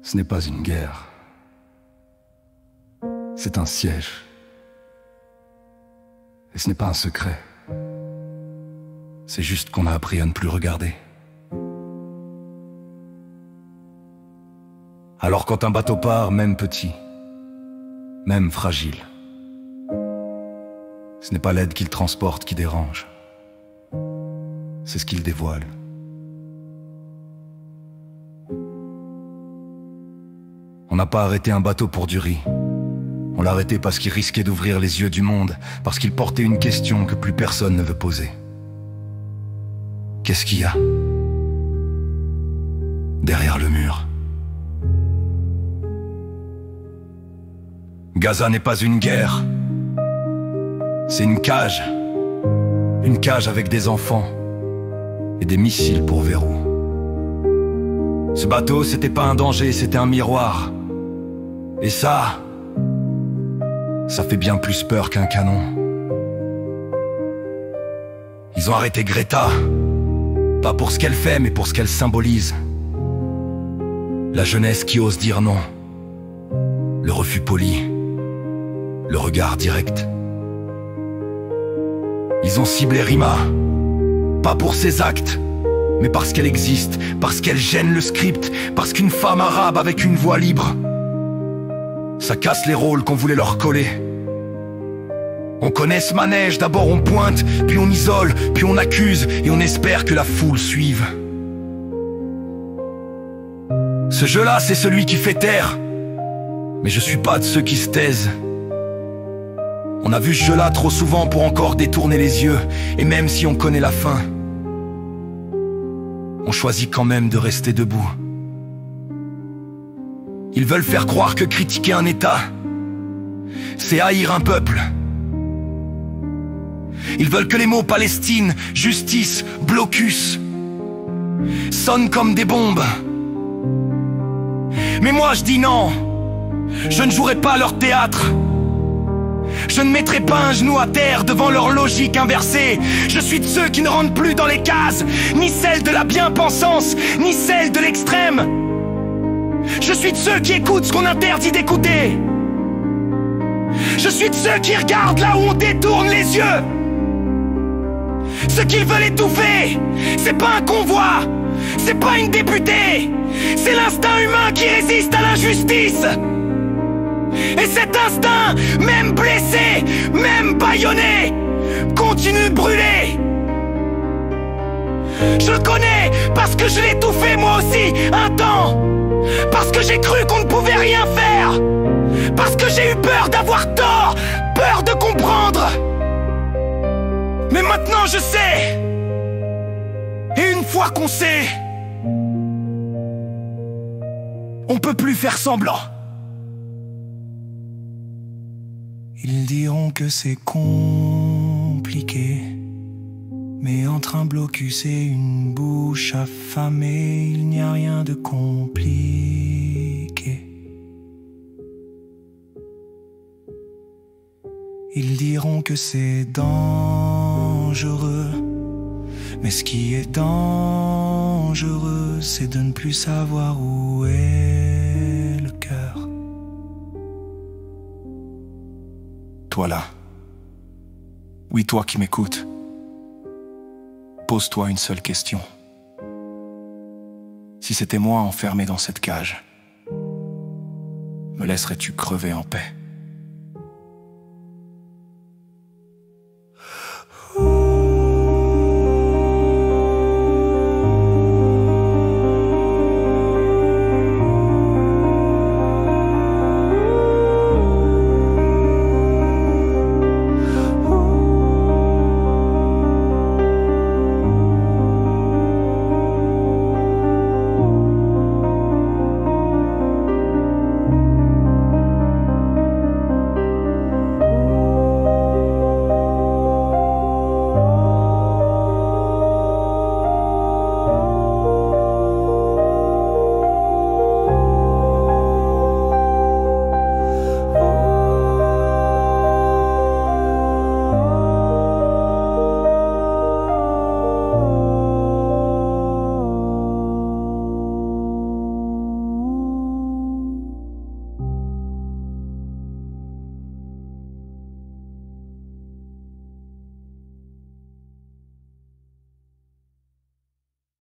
Ce n'est pas une guerre. C'est un siège. Et ce n'est pas un secret. C'est juste qu'on a appris à ne plus regarder. Alors quand un bateau part, même petit, même fragile, ce n'est pas l'aide qu'il transporte qui dérange. C'est ce qu'il dévoile. On n'a pas arrêté un bateau pour du riz. On l'a arrêté parce qu'il risquait d'ouvrir les yeux du monde, parce qu'il portait une question que plus personne ne veut poser. Qu'est-ce qu'il y a derrière le mur? Gaza n'est pas une guerre. C'est une cage. Une cage avec des enfants et des missiles pour verrou. Ce bateau, c'était pas un danger, c'était un miroir. Et ça fait bien plus peur qu'un canon. Ils ont arrêté Greta, pas pour ce qu'elle fait, mais pour ce qu'elle symbolise. La jeunesse qui ose dire non. Le refus poli. Le regard direct. Ils ont ciblé Rima, pas pour ses actes, mais parce qu'elle existe, parce qu'elle gêne le script, parce qu'une femme arabe avec une voix libre, ça casse les rôles qu'on voulait leur coller. On connaît ce manège, d'abord on pointe, puis on isole, puis on accuse, et on espère que la foule suive. Ce jeu-là, c'est celui qui fait taire, mais je suis pas de ceux qui se taisent. On a vu ce jeu-là trop souvent pour encore détourner les yeux, et même si on connaît la fin, on choisit quand même de rester debout. Ils veulent faire croire que critiquer un État, c'est haïr un peuple. Ils veulent que les mots Palestine, justice, blocus sonnent comme des bombes. Mais moi je dis non, je ne jouerai pas leur théâtre. Je ne mettrai pas un genou à terre devant leur logique inversée. Je suis de ceux qui ne rentrent plus dans les cases, ni celle de la bien-pensance, ni celle de l'extrême. Je suis de ceux qui écoutent ce qu'on interdit d'écouter. Je suis de ceux qui regardent là où on détourne les yeux. Ce qu'ils veulent étouffer, c'est pas un convoi, c'est pas une députée, c'est l'instinct humain qui résiste à l'injustice. Et cet instinct, même blessé, même bâillonné, continue de brûler. Je le connais parce que je l'ai étouffé moi aussi un temps. Parce que j'ai cru qu'on ne pouvait rien faire. Parce que j'ai eu peur d'avoir tort, peur de comprendre. Mais maintenant je sais. Et une fois qu'on sait, on peut plus faire semblant. Ils diront que c'est compliqué, mais entre un blocus et une bouche affamée, il n'y a rien de compliqué. Ils diront que c'est dangereux, mais ce qui est dangereux, c'est de ne plus savoir où est le cœur. Toi là, oui toi qui m'écoutes, pose-toi une seule question. Si c'était moi enfermé dans cette cage, me laisserais-tu crever en paix ?